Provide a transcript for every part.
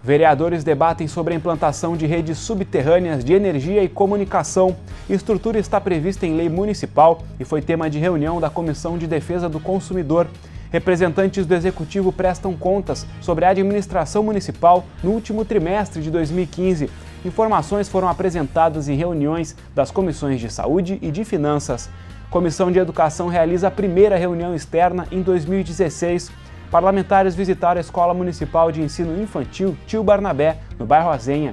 Vereadores debatem sobre a implantação de redes subterrâneas de energia e comunicação. A estrutura está prevista em lei municipal e foi tema de reunião da Comissão de Defesa do Consumidor. Representantes do Executivo prestam contas sobre a administração municipal no último trimestre de 2015. Informações foram apresentadas em reuniões das comissões de Saúde e de Finanças. A Comissão de Educação realiza a primeira reunião externa em 2016. Parlamentares visitaram a Escola Municipal de Ensino Infantil Tio Barnabé, no bairro Azenha.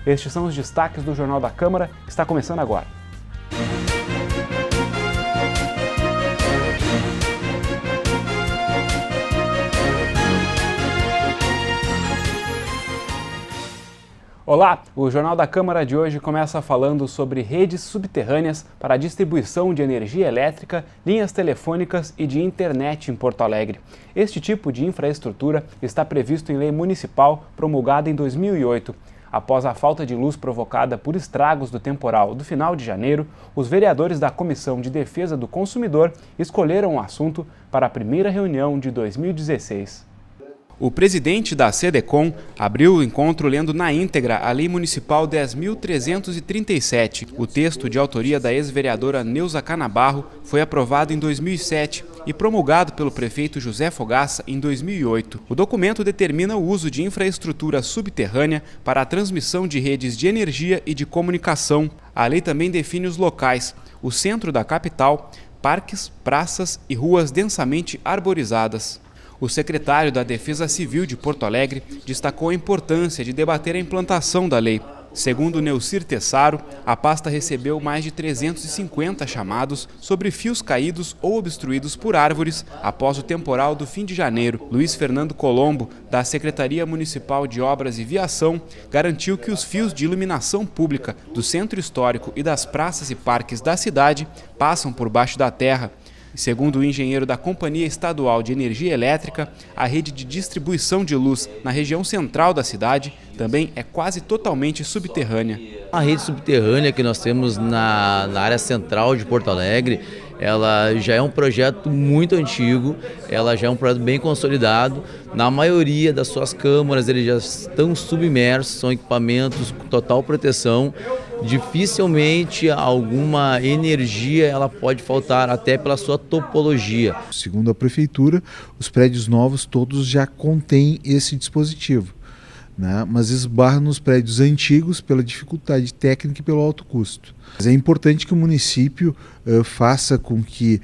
Estes são os destaques do Jornal da Câmara, que está começando agora. Olá, o Jornal da Câmara de hoje começa falando sobre redes subterrâneas para a distribuição de energia elétrica, linhas telefônicas e de internet em Porto Alegre. Este tipo de infraestrutura está previsto em lei municipal promulgada em 2008. Após a falta de luz provocada por estragos do temporal do final de janeiro, os vereadores da Comissão de Defesa do Consumidor escolheram o assunto para a primeira reunião de 2016. O presidente da SEDECOM abriu o encontro lendo na íntegra a Lei Municipal 10.337. O texto, de autoria da ex-vereadora Neuza Canabarro, foi aprovado em 2007 e promulgado pelo prefeito José Fogaça em 2008. O documento determina o uso de infraestrutura subterrânea para a transmissão de redes de energia e de comunicação. A lei também define os locais: o centro da capital, parques, praças e ruas densamente arborizadas. O secretário da Defesa Civil de Porto Alegre destacou a importância de debater a implantação da lei. Segundo Neucir Tessaro, a pasta recebeu mais de 350 chamados sobre fios caídos ou obstruídos por árvores após o temporal do fim de janeiro. Luiz Fernando Colombo, da Secretaria Municipal de Obras e Viação, garantiu que os fios de iluminação pública do centro histórico e das praças e parques da cidade passam por baixo da terra. Segundo o engenheiro da Companhia Estadual de Energia Elétrica, a rede de distribuição de luz na região central da cidade também é quase totalmente subterrânea. A rede subterrânea que nós temos na área central de Porto Alegre, ela já é um projeto muito antigo, ela já é um projeto bem consolidado. Na maioria das suas câmaras eles já estão submersos, são equipamentos com total proteção. Dificilmente alguma energia ela pode faltar, até pela sua topologia. Segundo a prefeitura, os prédios novos todos já contêm esse dispositivo, né? Mas esbarra nos prédios antigos pela dificuldade técnica e pelo alto custo. Mas é importante que o município faça com que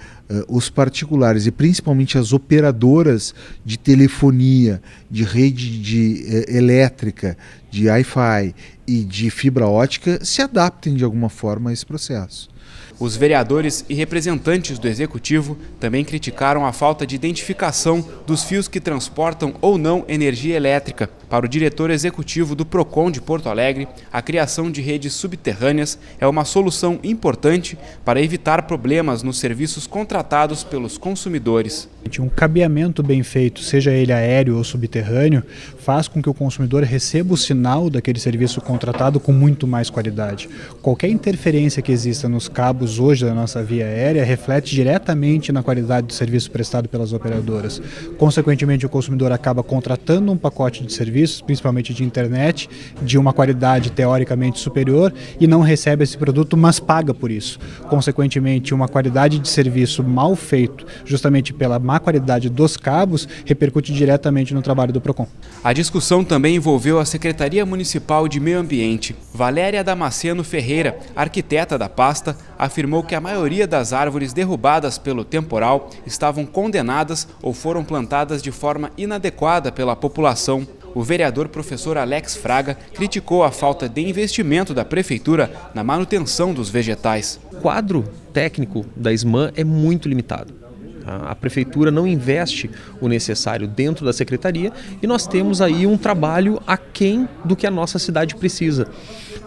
os particulares e principalmente as operadoras de telefonia, de rede elétrica, de Wi-Fi e de fibra ótica se adaptem de alguma forma a esse processo. Os vereadores e representantes do Executivo também criticaram a falta de identificação dos fios que transportam ou não energia elétrica. Para o diretor executivo do Procon de Porto Alegre, a criação de redes subterrâneas é uma solução importante para evitar problemas nos serviços contratados pelos consumidores. Um cabeamento bem feito, seja ele aéreo ou subterrâneo, faz com que o consumidor receba o sinal daquele serviço contratado com muito mais qualidade. Qualquer interferência que exista nos cabos hoje da nossa via aérea reflete diretamente na qualidade do serviço prestado pelas operadoras. Consequentemente, o consumidor acaba contratando um pacote de serviços, principalmente de internet, de uma qualidade teoricamente superior e não recebe esse produto, mas paga por isso. Consequentemente, uma qualidade de serviço mal feito, justamente pela má qualidade dos cabos, repercute diretamente no trabalho do Procon. A discussão também envolveu a Secretaria Municipal de Meio Ambiente. Valéria Damasceno Ferreira, arquiteta da pasta, afirmou que a maioria das árvores derrubadas pelo temporal estavam condenadas ou foram plantadas de forma inadequada pela população. O vereador professor Alex Fraga criticou a falta de investimento da prefeitura na manutenção dos vegetais. O quadro técnico da SMAN é muito limitado. A prefeitura não investe o necessário dentro da secretaria e nós temos aí um trabalho aquém do que a nossa cidade precisa.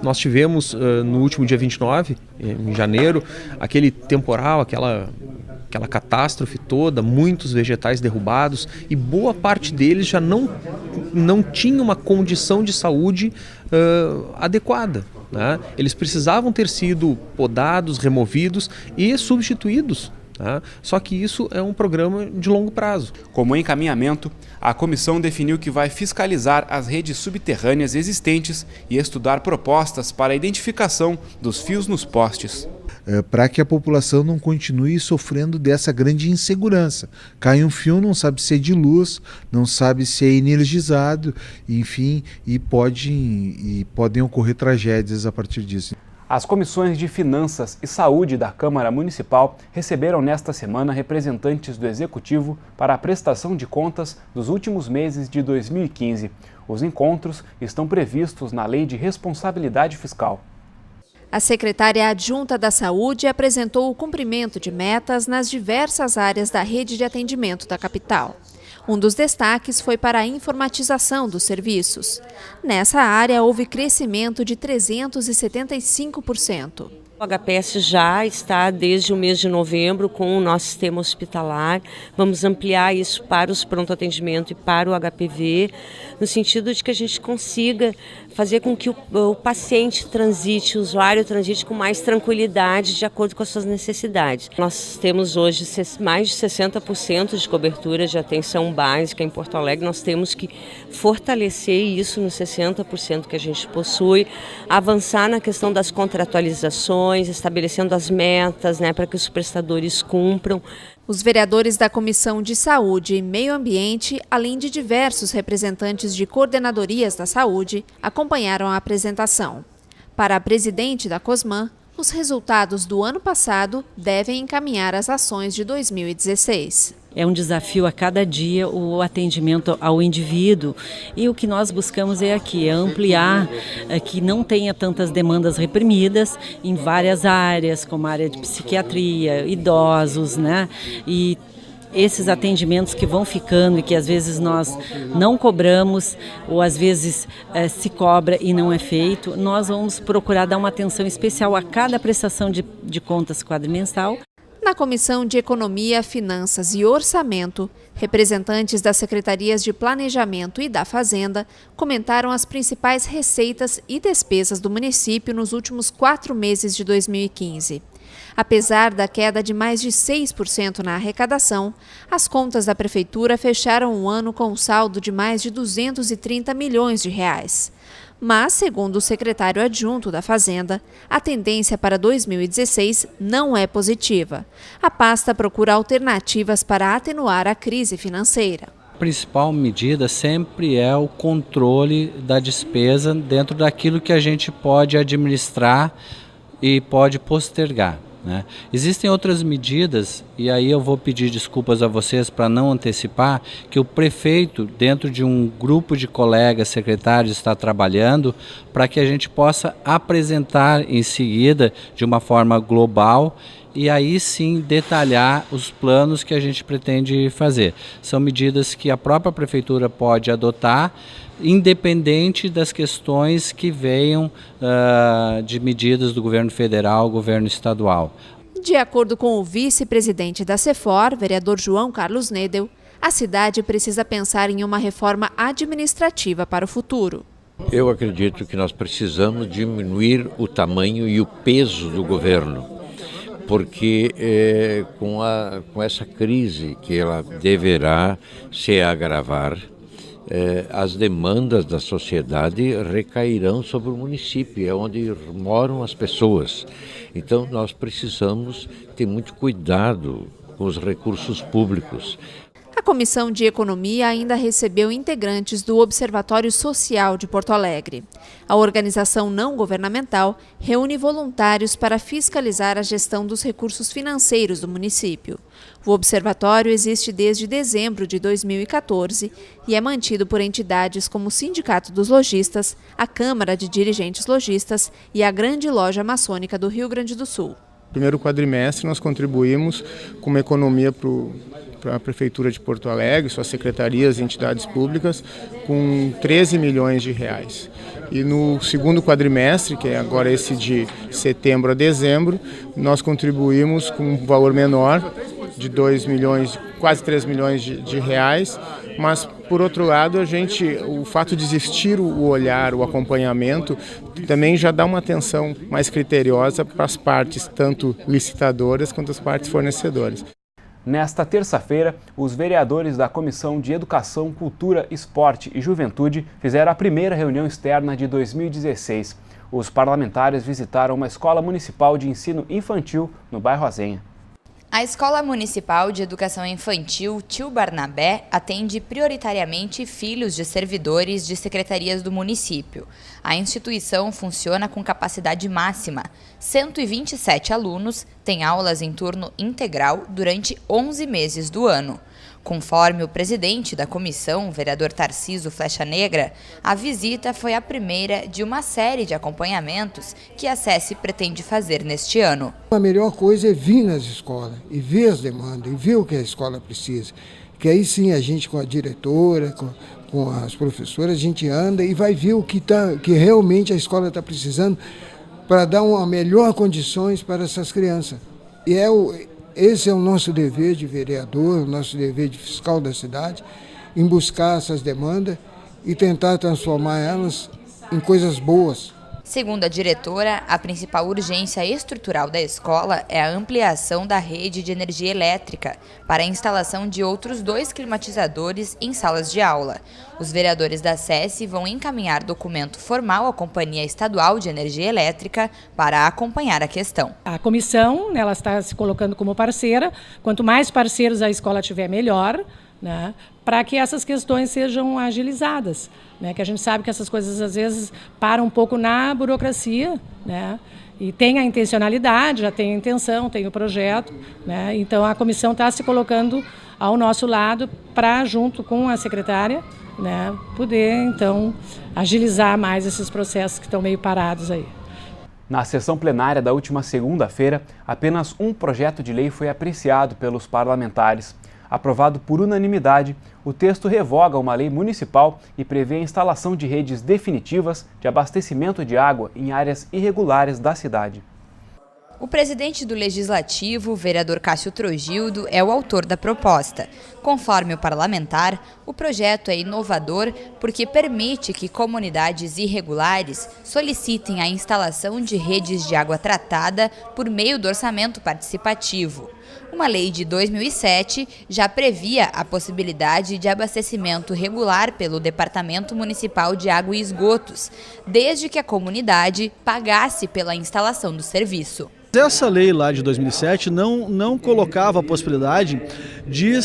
Nós tivemos no último dia 29, em janeiro, aquele temporal, aquela catástrofe toda, muitos vegetais derrubados e boa parte deles já não tinha uma condição de saúde adequada, né? Eles precisavam ter sido podados, removidos e substituídos. Tá? Só que isso é um programa de longo prazo. Como encaminhamento, a comissão definiu que vai fiscalizar as redes subterrâneas existentes e estudar propostas para a identificação dos fios nos postes. Para que a população não continue sofrendo dessa grande insegurança. Cai um fio, não sabe se é de luz, não sabe se é energizado, enfim, e podem ocorrer tragédias a partir disso. As comissões de Finanças e Saúde da Câmara Municipal receberam nesta semana representantes do Executivo para a prestação de contas dos últimos meses de 2015. Os encontros estão previstos na Lei de Responsabilidade Fiscal. A secretária adjunta da Saúde apresentou o cumprimento de metas nas diversas áreas da rede de atendimento da capital. Um dos destaques foi para a informatização dos serviços. Nessa área, houve crescimento de 375%. O HPS já está desde o mês de novembro com o nosso sistema hospitalar. Vamos ampliar isso para os pronto-atendimento e para o HPV, no sentido de que a gente consiga fazer com que o paciente transite, o usuário transite com mais tranquilidade de acordo com as suas necessidades. Nós temos hoje mais de 60% de cobertura de atenção básica em Porto Alegre. Nós temos que fortalecer isso nos 60% que a gente possui, avançar na questão das contratualizações, estabelecendo as metas, para que os prestadores cumpram. Os vereadores da Comissão de Saúde e Meio Ambiente, além de diversos representantes de coordenadorias da saúde, acompanharam a apresentação. Para a presidente da Cosman, os resultados do ano passado devem encaminhar as ações de 2016. É um desafio a cada dia o atendimento ao indivíduo, e o que nós buscamos é ampliar, que não tenha tantas demandas reprimidas em várias áreas, como a área de psiquiatria, idosos, e esses atendimentos que vão ficando e que às vezes nós não cobramos, ou às vezes se cobra e não é feito, nós vamos procurar dar uma atenção especial a cada prestação de contas quadrimensal. Na Comissão de Economia, Finanças e Orçamento, representantes das Secretarias de Planejamento e da Fazenda comentaram as principais receitas e despesas do município nos últimos 4 meses de 2015. Apesar da queda de mais de 6% na arrecadação, as contas da Prefeitura fecharam o ano com um saldo de mais de 230 milhões de reais. Mas, segundo o secretário adjunto da Fazenda, a tendência para 2016 não é positiva. A pasta procura alternativas para atenuar a crise financeira. A principal medida sempre é o controle da despesa dentro daquilo que a gente pode administrar e pode postergar. Existem outras medidas, e aí eu vou pedir desculpas a vocês para não antecipar, que o prefeito, dentro de um grupo de colegas secretários, está trabalhando para que a gente possa apresentar em seguida de uma forma global e aí sim detalhar os planos que a gente pretende fazer. São medidas que a própria prefeitura pode adotar, independente das questões que venham de medidas do governo federal, governo estadual. De acordo com o vice-presidente da CEFOR, vereador João Carlos Nedel, a cidade precisa pensar em uma reforma administrativa para o futuro. Eu acredito que nós precisamos diminuir o tamanho e o peso do governo, porque com essa crise que ela deverá se agravar, as demandas da sociedade recairão sobre o município, é onde moram as pessoas. Então nós precisamos ter muito cuidado com os recursos públicos. A Comissão de Economia ainda recebeu integrantes do Observatório Social de Porto Alegre. A organização não governamental reúne voluntários para fiscalizar a gestão dos recursos financeiros do município. O observatório existe desde dezembro de 2014 e é mantido por entidades como o Sindicato dos Lojistas, a Câmara de Dirigentes Lojistas e a Grande Loja Maçônica do Rio Grande do Sul. No primeiro quadrimestre nós contribuímos com uma economia para a Prefeitura de Porto Alegre, suas secretarias e entidades públicas, com 13 milhões de reais. E no segundo quadrimestre, que é agora esse de setembro a dezembro, nós contribuímos com um valor menor, de 2 milhões, quase 3 milhões de reais, mas, por outro lado, o fato de existir o olhar, o acompanhamento, também já dá uma atenção mais criteriosa para as partes, tanto licitadoras quanto as partes fornecedoras. Nesta terça-feira, os vereadores da Comissão de Educação, Cultura, Esporte e Juventude fizeram a primeira reunião externa de 2016. Os parlamentares visitaram uma escola municipal de ensino infantil no bairro Azenha. A Escola Municipal de Educação Infantil Tio Barnabé atende prioritariamente filhos de servidores de secretarias do município. A instituição funciona com capacidade máxima. 127 alunos têm aulas em turno integral durante 11 meses do ano. Conforme o presidente da comissão, o vereador Tarciso Flecha Negra, a visita foi a primeira de uma série de acompanhamentos que a SESI pretende fazer neste ano. A melhor coisa é vir nas escolas e ver as demandas e ver o que a escola precisa. Que aí sim a gente com a diretora, com as professoras, a gente anda e vai ver o que realmente a escola está precisando para dar uma melhor condições para essas crianças. E esse é o nosso dever de vereador, o nosso dever de fiscal da cidade, em buscar essas demandas e tentar transformar elas em coisas boas. Segundo a diretora, a principal urgência estrutural da escola é a ampliação da rede de energia elétrica para a instalação de outros 2 climatizadores em salas de aula. Os vereadores da SESI vão encaminhar documento formal à Companhia Estadual de Energia Elétrica para acompanhar a questão. A comissão, ela está se colocando como parceira. Quanto mais parceiros a escola tiver, melhor, né, para que essas questões sejam agilizadas, né, que a gente sabe que essas coisas às vezes param um pouco na burocracia, né, e tem a intencionalidade, já tem a intenção, tem o projeto, né, então a comissão está se colocando ao nosso lado para, junto com a secretária, né, poder então agilizar mais esses processos que estão meio parados aí. Na sessão plenária da última segunda-feira, apenas um projeto de lei foi apreciado pelos parlamentares. Aprovado por unanimidade, o texto revoga uma lei municipal e prevê a instalação de redes definitivas de abastecimento de água em áreas irregulares da cidade. O presidente do Legislativo, o vereador Cássio Trogildo, é o autor da proposta. Conforme o parlamentar, o projeto é inovador porque permite que comunidades irregulares solicitem a instalação de redes de água tratada por meio do orçamento participativo. Uma lei de 2007 já previa a possibilidade de abastecimento regular pelo Departamento Municipal de Água e Esgotos, desde que a comunidade pagasse pela instalação do serviço. Essa lei lá de 2007 não colocava a possibilidade de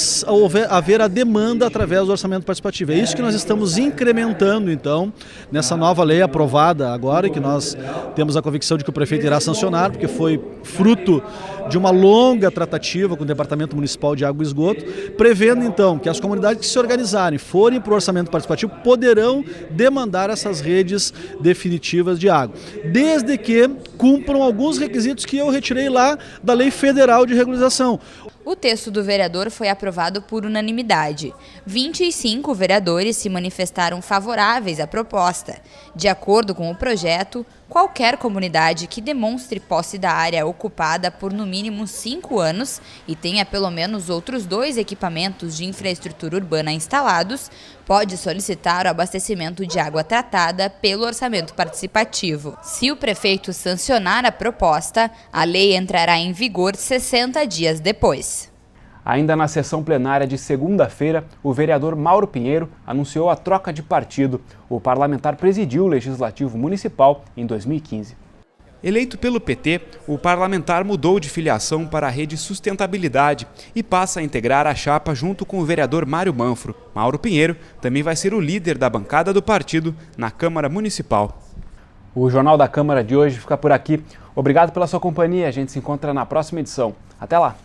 haver a demanda através do orçamento participativo. É isso que nós estamos incrementando, então, nessa nova lei aprovada agora, que nós temos a convicção de que o prefeito irá sancionar, porque foi fruto de uma longa tratativa com o Departamento Municipal de Água e Esgoto, prevendo, então, que as comunidades que se organizarem, forem para o orçamento participativo, poderão demandar essas redes definitivas de água, desde que cumpram alguns requisitos que eu retirei lá da Lei Federal de Regularização. O texto do vereador foi aprovado por unanimidade. 25 vereadores se manifestaram favoráveis à proposta. De acordo com o projeto, qualquer comunidade que demonstre posse da área ocupada por no mínimo 5 anos e tenha pelo menos outros 2 equipamentos de infraestrutura urbana instalados, pode solicitar o abastecimento de água tratada pelo orçamento participativo. Se o prefeito sancionar a proposta, a lei entrará em vigor 60 dias depois. Ainda na sessão plenária de segunda-feira, o vereador Mauro Pinheiro anunciou a troca de partido. O parlamentar presidiu o Legislativo Municipal em 2015. Eleito pelo PT, o parlamentar mudou de filiação para a Rede Sustentabilidade e passa a integrar a chapa junto com o vereador Mário Manfro. Mauro Pinheiro também vai ser o líder da bancada do partido na Câmara Municipal. O Jornal da Câmara de hoje fica por aqui. Obrigado pela sua companhia. A gente se encontra na próxima edição. Até lá!